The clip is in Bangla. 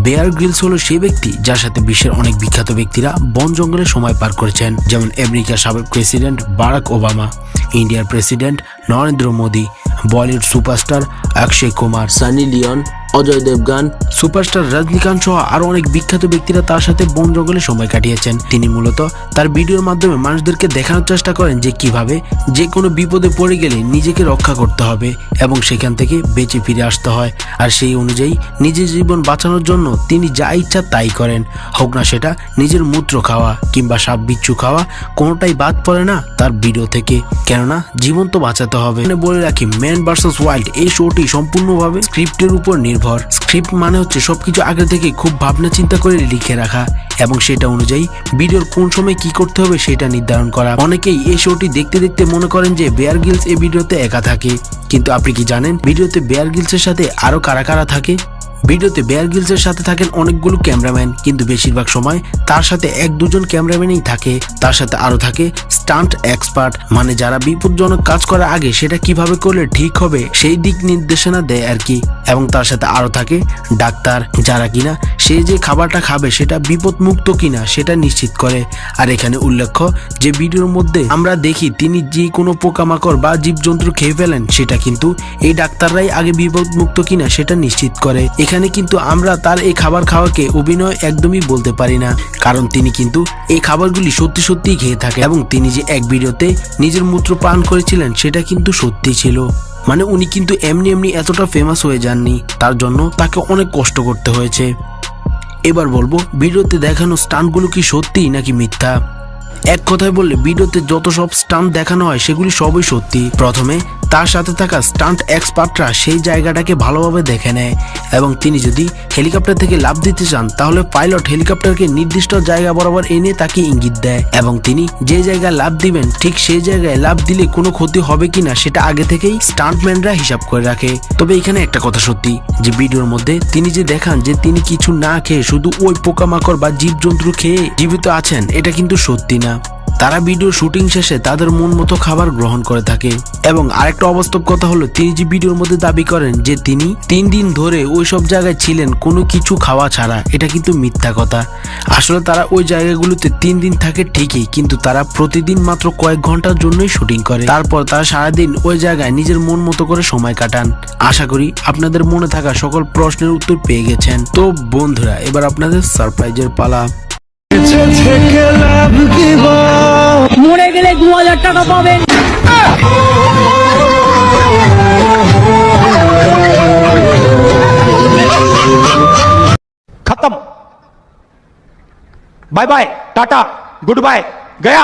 বেয়ার গ্রিলস হলো সেই ব্যক্তি যার সাথে বিশ্বের অনেক বিখ্যাত ব্যক্তিরা বন জঙ্গলে সময় পার করেছেন, যেমন আমেরিকার সাবেক প্রেসিডেন্ট বারাক ওবামা, ইন্ডিয়ার president Narendra Modi, Bollywood superstar Akshay Kumar, Sunny Leone, Ajay Devgn, superstar Rajinikanth সহ আরো অনেক বিখ্যাত ব্যক্তিরা তার সাথে বন জঙ্গলে সময় কাটিয়েছেন। তিনি মূলত তার ভিডিওর মাধ্যমে মানুষদেরকে দেখানোর চেষ্টা করেন যে কিভাবে যে কোনো বিপদে পড়ে গেলে নিজেকে রক্ষা করতে হবে এবং সেখান থেকে বেঁচে ফিরে আসতে হয়। আর সেই অনুযায়ী নিজের জীবন বাঁচানোর জন্য তিনি যা ইচ্ছা তাই করেন, হোক না সেটা নিজের মূত্র খাওয়া কিংবা সাপ বিচ্ছু খাওয়া, কোনোটাই বাদ পড়ে না তার ভিডিও থেকে, কেননা জীবন তো বাঁচাতে হবে। বলে রাখি, ম্যান ভার্সেস ওয়াইল্ড এই শোটি সম্পূর্ণভাবে স্ক্রিপ্টের উপর নির্ভর। স্ক্রিপ্ট মানে হচ্ছে সবকিছু আগে থেকে খুব ভাবনা চিন্তা করে লিখে রাখা এবং সেটা অনুযায়ী ভিডিওর কোন সময় কি করতে হবে সেটা নির্ধারণ করা। অনেকেই এই শোটি দেখতে দেখতে মনে করেন যে বেয়ার গ্রিলস এই ভিডিওতে একা থাকে, কিন্তু আপনি কি জানেন ভিডিওতে বেয়ার গ্রিলসের সাথে আরো কারা কারা থাকে? ভিডিওতে বেয়ার গ্রিলসের সাথে থাকেন অনেকগুলো ক্যামেরাম্যান, কিন্তু বেশিরভাগ সময় তার সাথে এক দুজন ক্যামেরাম্যানই থাকে। তার সাথে আরো থাকে স্টান্ট এক্সপার্ট, মানে যারা বিপজ্জনক কাজ করার আগে সেটা কিভাবে করলে ঠিক হবে সেই দিক নির্দেশনা দেয় আর কি। এবং তার সাথে আরো থাকে ডাক্তার, যারা কিনা সে যে খাবারটা খাবে সেটা বিপদমুক্ত কিনা সেটা নিশ্চিত করে। আর এখানে উল্লেখ্য যে ভিডিওর মধ্যে আমরা দেখি তিনি যে কোনো পোকামাকড় বা জীবজন্তু খেয়ে ফেলেন, সেটা কিন্তু এই ডাক্তাররাই আগে বিপদমুক্ত কিনা সেটা নিশ্চিত করে। এখানে কিন্তু আমরা তার এই খাবার খাওয়াকে অভিনয় একদমই বলতে পারি না, কারণ তিনি কিন্তু এই খাবারগুলি সত্যি সত্যিই খেয়ে থাকে এবং তিনি যে এক ভিডিওতে নিজের মূত্র পান করেছিলেন সেটা কিন্তু সত্যি ছিল। মানে উনি কিন্তু এমনি এমনি এতটা ফেমাস হয়ে যাননি, তার জন্য তাকে অনেক কষ্ট করতে হয়েছে। এবার বলবো ভিডিওতে দেখানো স্টান্টগুলো কি সত্যি নাকি মিথ্যা। এক কথায় বললে ভিডিওতে যত সব স্টান্ট দেখানো হয় সেগুলি সবই সত্যি। প্রথমে তার সাথে থাকা স্টান্ট এক্সপার্টরা সেই জায়গাটাকে ভালোভাবে দেখে নেয় এবং তিনি যদি হেলিকপ্টার থেকে লাফ দিতে চান তাহলে পাইলট হেলিকপ্টারকে নির্দিষ্ট জায়গা বরাবর এনে তাকে ইঙ্গিত দেয় এবং তিনি যে জায়গায় লাফ দিবেন ঠিক সেই জায়গায় লাফ দিলে কোনো ক্ষতি হবে কিনা সেটা আগে থেকেই স্টান্টম্যানরা হিসাব করে রাখে। তবে এখানে একটা কথা সত্যি যে ভিডিওর মধ্যে তিনি যে দেখান যে তিনি কিছু না খেয়ে শুধু ওই পোকামাকড় বা জীবজন্তু খেয়ে জীবিত আছেন, এটা কিন্তু সত্যি না। তারা ভিডিও শুটিং শেষে তাদের মন মতো খাবার গ্রহণ করে থাকে। এবং আরেকটা অবাস্তব কথা হলো তিনি যে ভিডিওর মধ্যে দাবি করেন যে তিনি 3 দিন ধরে ওই সব জায়গায় ছিলেন কোনো কিছু খাওয়া ছাড়া, এটা কিন্তু মিথ্যা কথা। আসলে তারা ওই জায়গাগুলোতে 3 দিন থাকে ঠিকই, কিন্তু তারা প্রতিদিন মাত্র কয়েক ঘন্টার জন্যই শুটিং করে, তারপর তারা সারাদিন ওই জায়গায় নিজের মন মতো করে সময় কাটান। আশা করি আপনাদের মনে থাকা সকল প্রশ্নের উত্তর পেয়ে গেছেন। তো বন্ধুরা, এবার আপনাদের সারপ্রাইজের পালা। মরে গেলে 2000 টাকা পাবেন। खत्म, bye bye, tata, good bye, गया।